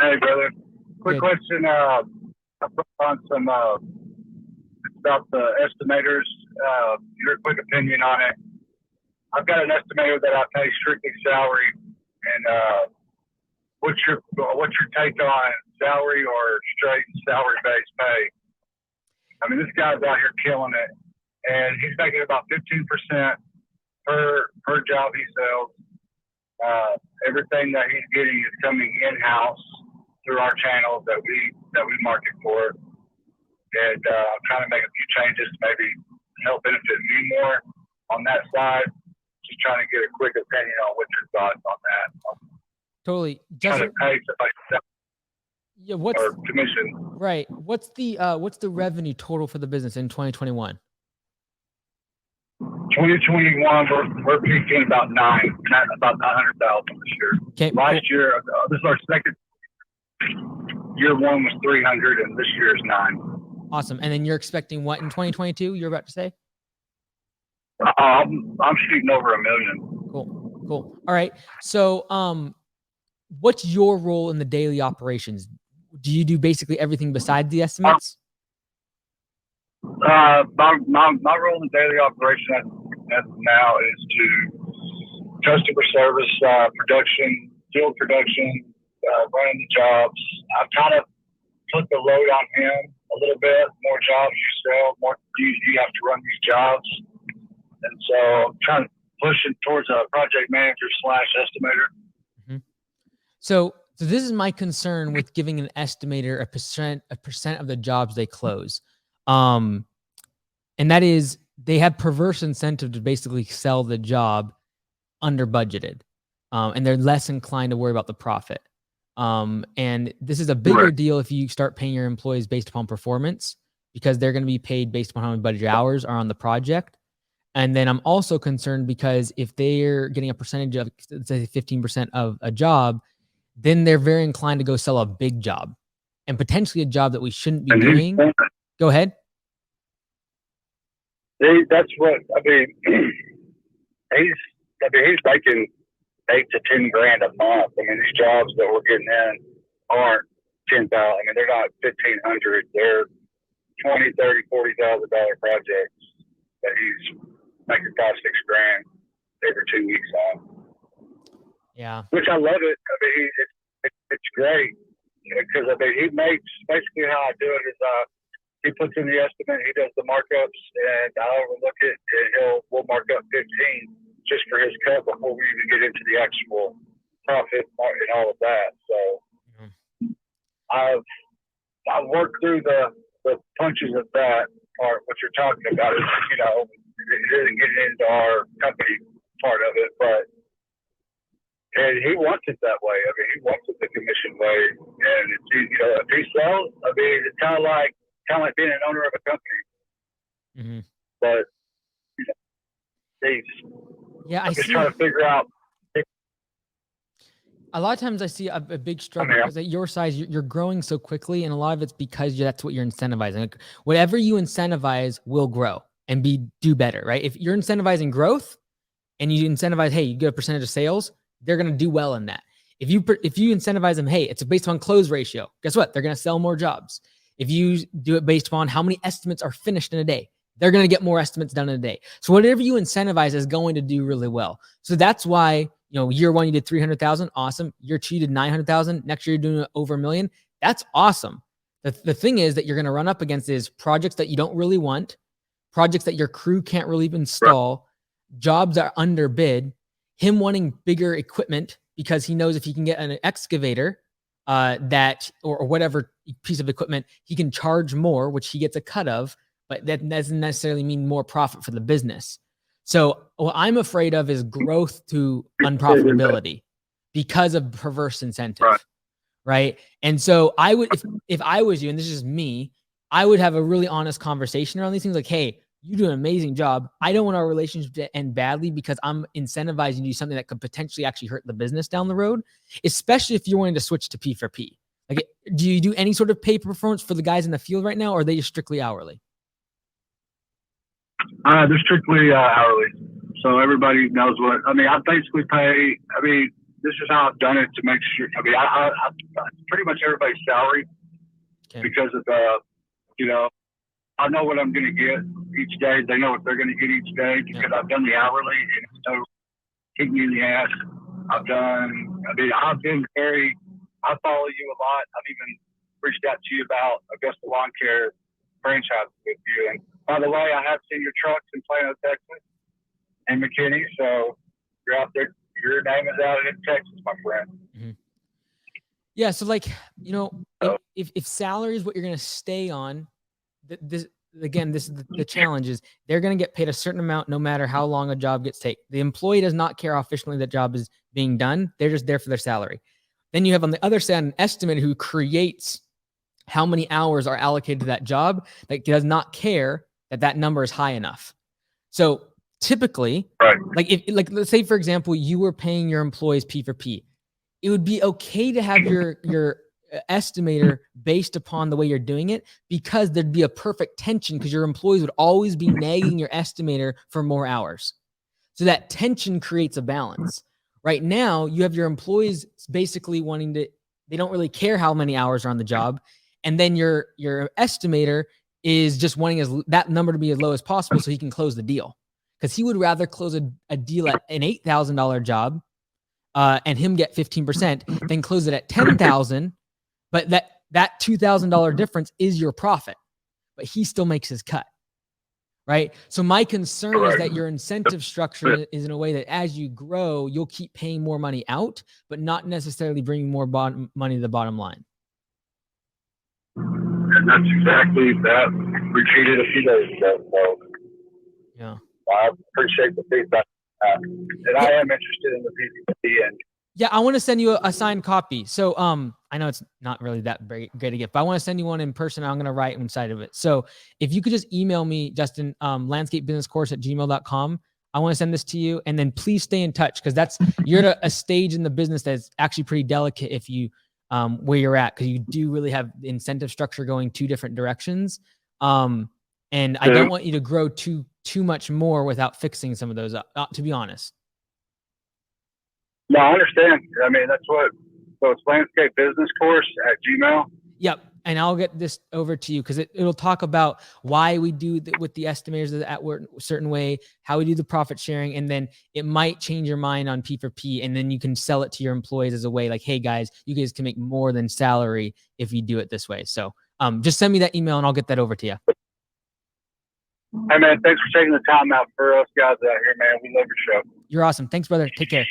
Hey, brother. Quick Good. question. I put on some about the estimators. Your quick opinion on it. I've got an estimator that I pay strictly salary, and what's your take on salary or straight salary based pay? I mean, this guy's out here killing it, and he's making about 15% per job he sells. Everything that he's getting is coming in house through our channels that we market for. And I'm trying to make a few changes to maybe help benefit me more on that side. Just trying to get a quick opinion on what your thoughts on that. I'm Totally. trying to Justin, pay somebody yeah, or commission. right? What's the revenue total for the business in 2021? 2021, we're peaking about about 900,000 this year. Okay, Last cool. year, this is our second year. One was 300, and this year is nine. Awesome. And then you're expecting what in 2022? You're about to say? I'm shooting over a million. Cool. Cool. All right. So, what's your role in the daily operations? Do you do basically everything besides the estimates? My role in daily operation as of now is to customer service, production, field production, running the jobs. I've kind of put the load on him a little bit. More jobs you sell, more you have to run these jobs, and so I'm trying to push it towards a project manager slash estimator. Mhm. So this is my concern with giving an estimator a percent of the jobs they close. Um, and that is they have perverse incentive to basically sell the job under budgeted, and they're less inclined to worry about the profit. And this is a bigger Right. deal if you start paying your employees based upon performance because they're going to be paid based upon how many budget hours are on the project. And then I'm also concerned because if they're getting a percentage of, say, 15% of a job, then they're very inclined to go sell a big job and potentially a job that we shouldn't be And doing. Go ahead. that's what I mean. He's he's making 8 to 10 grand a month. I mean, these jobs that we're getting in aren't 10,000. I mean, they're not 1,500. They're 20, 30, $40,000 projects that he's making 5, 6 grand every 2 weeks on. Yeah. Which I love it. I mean, it's great because I mean he makes basically how I do it is he puts in the estimate, he does the markups, and I overlook it, and we'll mark up 15 just for his cut before we even get into the actual profit and all of that. So Mhm. I've I've worked through the punches of that part. What you're talking about is it isn't getting into our company part of it, but and he wants it that way. I mean, he wants it the commission way, and it's if he sells, I mean, it's kind of like being an owner of a company. Mhm. But he's Yeah, I I'm just see trying to figure out. a lot of times I see a big I struggle mean, because at your size, you're growing so quickly, and a lot of it's because that's what you're incentivizing. Like, whatever you incentivize will grow and do better, right? If you're incentivizing growth and you incentivize, hey, you get a percentage of sales, they're going to do well in that. If you incentivize them, hey, it's based on close ratio. Guess what? They're going to sell more jobs. If you do it based upon how many estimates are finished in a day, they're going to get more estimates done in a day. So whatever you incentivize is going to do really well. So that's why year one you did 300,000, awesome. Year two you did 900,000. Next year you're doing over a million. That's awesome. The thing is that you're going to run up against is projects that you don't really want, projects that your crew can't really right. install, jobs are underbid, him wanting bigger equipment because he knows if he can get an excavator that or whatever piece of equipment, he can charge more, which he gets a cut of, but that doesn't necessarily mean more profit for the business. So what I'm afraid of is growth to unprofitability because of perverse Right. incentive, right? And so I would, if I was you, and this is me, I would have a really honest conversation around these things. Like, hey, you do an amazing job. I don't want our relationship to end badly because I'm incentivizing you to do something that could potentially actually hurt the business down the road, especially if you're wanting to switch to P for P. Like, do you do any sort of pay performance for the guys in the field right now, or are they just strictly hourly? They're strictly hourly, so everybody knows what. I mean, I basically pay. I mean, this is how I've done it to make sure. I mean, I pretty much everybody's salary because of you know, I know what I'm going to get each day. They know what they're going to get each day because I've done the hourly and it's no kick me in the ass. I've been very, I follow you a lot. I've even reached out to you about Augusta Lawn Care franchise with you. And by the way, I have seen your trucks in Plano, Texas and McKinney. So you're out there, your name is out in Texas, my friend. Mm-hmm. Yeah. So like, if salary is what you're going to stay on, this is the challenge is they're going to get paid a certain amount no matter how long a job gets taken. The employee does not care how efficiently that job is being done. They're just there for their salary. Then you have on the other side an estimator who creates how many hours are allocated to that job that does not care that that number is high enough. So typically, like let's say for example, you were paying your employees P for P. It would be okay to have your estimator based upon the way you're doing it, because there'd be a perfect tension because your employees would always be nagging your estimator for more hours. So that tension creates a balance. Right now, you have your employees basically they don't really care how many hours are on the job. And then your estimator is just wanting that number to be as low as possible so he can close the deal. Because he would rather close a deal at an $8,000 job and him get 15% than close it at $10,000. But that $2,000 difference is your profit, but he still makes his cut. Right. So my concern is that your incentive structure is in a way that as you grow, you'll keep paying more money out, but not necessarily bringing more money to the bottom line. And that's exactly that. We treated a few days ago. So yeah, I appreciate the feedback. And I am interested in the PPP. And yeah, I want to send you a signed copy. So I know it's not really that great a gift, but I want to send you one in person. I'm going to write inside of it. So if you could just email me, Justin, landscapebusinesscourse@gmail.com. I want to send this to you, and then please stay in touch because you're at a stage in the business that's actually pretty delicate if you where you're at, because you do really have the incentive structure going two different directions. And I don't want you to grow too much more without fixing some of those up, to be honest. No, I understand. I mean, so it's Landscape Business Course at Gmail. Yep. And I'll get this over to you because it'll talk about why we do with the estimators at a certain way, how we do the profit sharing, and then it might change your mind on P for P, and then you can sell it to your employees as a way like, hey guys, you guys can make more than salary if you do it this way. So just send me that email and I'll get that over to you. Hey man, thanks for taking the time out for us guys out here, man. We love your show. You're awesome. Thanks, brother. Take care.